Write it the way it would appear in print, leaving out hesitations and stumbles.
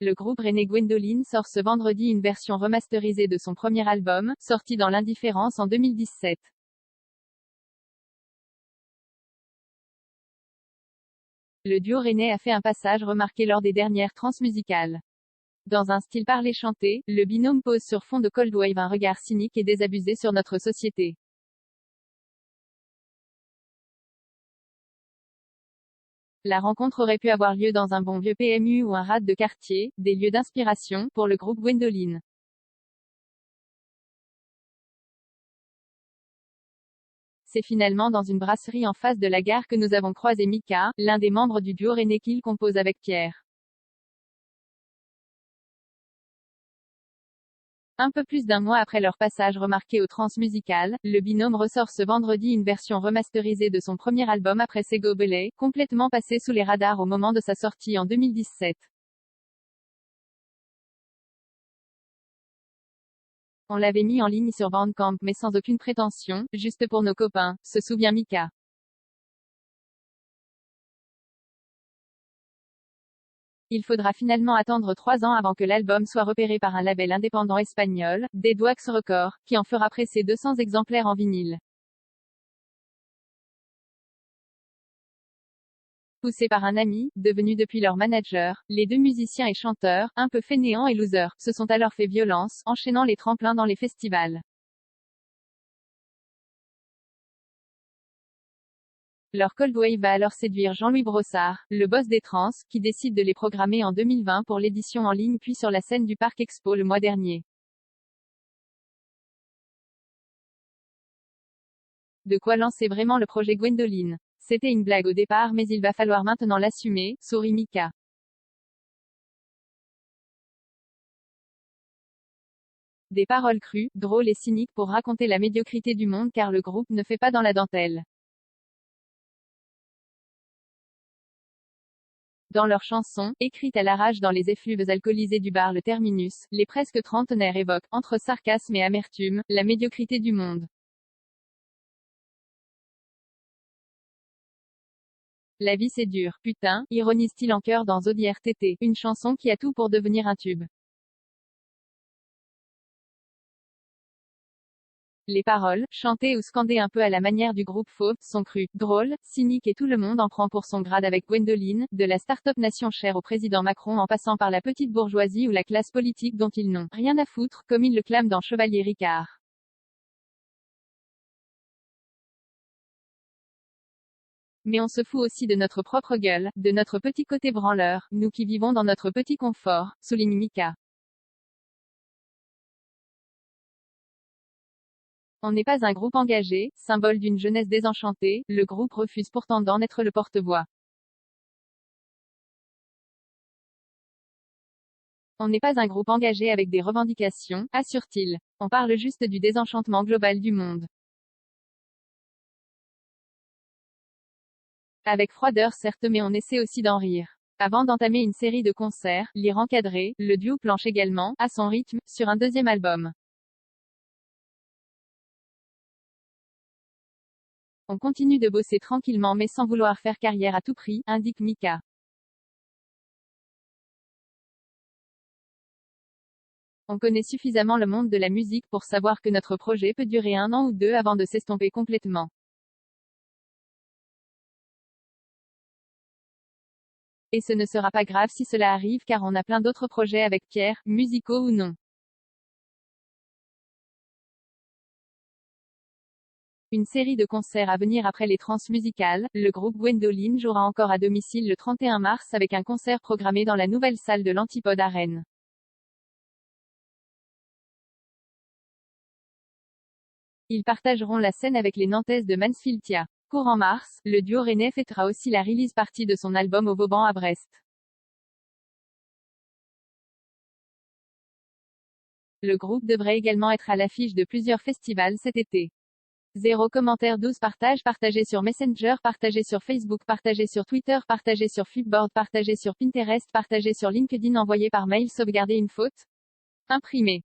Le groupe Rennais Gwendoline sort ce vendredi une version remasterisée de son premier album, sorti dans l'indifférence en 2017. Le duo rennais a fait un passage remarqué lors des dernières transmusicales. Dans un style parlé-chanté, le binôme pose sur fond de Cold Wave un regard cynique et désabusé sur notre société. La rencontre aurait pu avoir lieu dans un bon vieux PMU ou un rad de quartier, des lieux d'inspiration, pour le groupe Gwendoline. C'est finalement dans une brasserie en face de la gare que nous avons croisé Mika, l'un des membres du duo rennais qu'il compose avec Pierre. Un peu plus d'un mois après leur passage remarqué aux transmusicales, le binôme ressort ce vendredi une version remasterisée de son premier album après Sego Belay, complètement passé sous les radars au moment de sa sortie en 2017. On l'avait mis en ligne sur Bandcamp mais sans aucune prétention, juste pour nos copains, se souvient Mika. Il faudra finalement attendre 3 ans avant que l'album soit repéré par un label indépendant espagnol, Dead Wax Records, qui en fera presser 200 exemplaires en vinyle. Poussés par un ami, devenu depuis leur manager, les deux musiciens et chanteurs, un peu fainéants et losers, se sont alors fait violence, enchaînant les tremplins dans les festivals. Leur Cold Wave va alors séduire Jean-Louis Brossard, le boss des trans, qui décide de les programmer en 2020 pour l'édition en ligne puis sur la scène du Parc Expo le mois dernier. De quoi lancer vraiment le projet Gwendoline. C'était une blague au départ mais il va falloir maintenant l'assumer, sourit Mika. Des paroles crues, drôles et cyniques pour raconter la médiocrité du monde car le groupe ne fait pas dans la dentelle. Dans leurs chansons, écrites à l'arrache dans les effluves alcoolisés du bar Le Terminus, les presque trentenaires évoquent, entre sarcasme et amertume, la médiocrité du monde. La vie c'est dur, putain, ironise-t-il en chœur dans Zodiac TT, une chanson qui a tout pour devenir un tube. Les paroles, chantées ou scandées un peu à la manière du groupe Fauve, sont crues, drôles, cyniques et tout le monde en prend pour son grade avec Gwendoline, de la start-up nation chère au président Macron en passant par la petite bourgeoisie ou la classe politique dont ils n'ont rien à foutre, comme ils le clament dans Chevalier Ricard. Mais on se fout aussi de notre propre gueule, de notre petit côté branleur, nous qui vivons dans notre petit confort, souligne Mika. On n'est pas un groupe engagé, symbole d'une jeunesse désenchantée, le groupe refuse pourtant d'en être le porte-voix. On n'est pas un groupe engagé avec des revendications, assure-t-il. On parle juste du désenchantement global du monde. Avec froideur certes mais on essaie aussi d'en rire. Avant d'entamer une série de concerts, lire encadrés, le duo planche également, à son rythme, sur un deuxième album. On continue de bosser tranquillement mais sans vouloir faire carrière à tout prix, indique Mika. On connaît suffisamment le monde de la musique pour savoir que notre projet peut durer 1 an ou 2 avant de s'estomper complètement. Et ce ne sera pas grave si cela arrive car on a plein d'autres projets avec Pierre, musicaux ou non. Une série de concerts à venir après les transmusicales, le groupe Gwendoline jouera encore à domicile le 31 mars avec un concert programmé dans la nouvelle salle de l'Antipode à Rennes. Ils partageront la scène avec les Nantaises de Mansfield-Tia. Courant mars, le duo rennais fêtera aussi la release party de son album au Vauban à Brest. Le groupe devrait également être à l'affiche de plusieurs festivals cet été. 0 commentaires 12 partages partagés sur Messenger, partagés sur Facebook, partagés sur Twitter, partagés sur Flipboard, partagés sur Pinterest, partagés sur LinkedIn, envoyé par mail, sauvegarder une faute. Imprimé.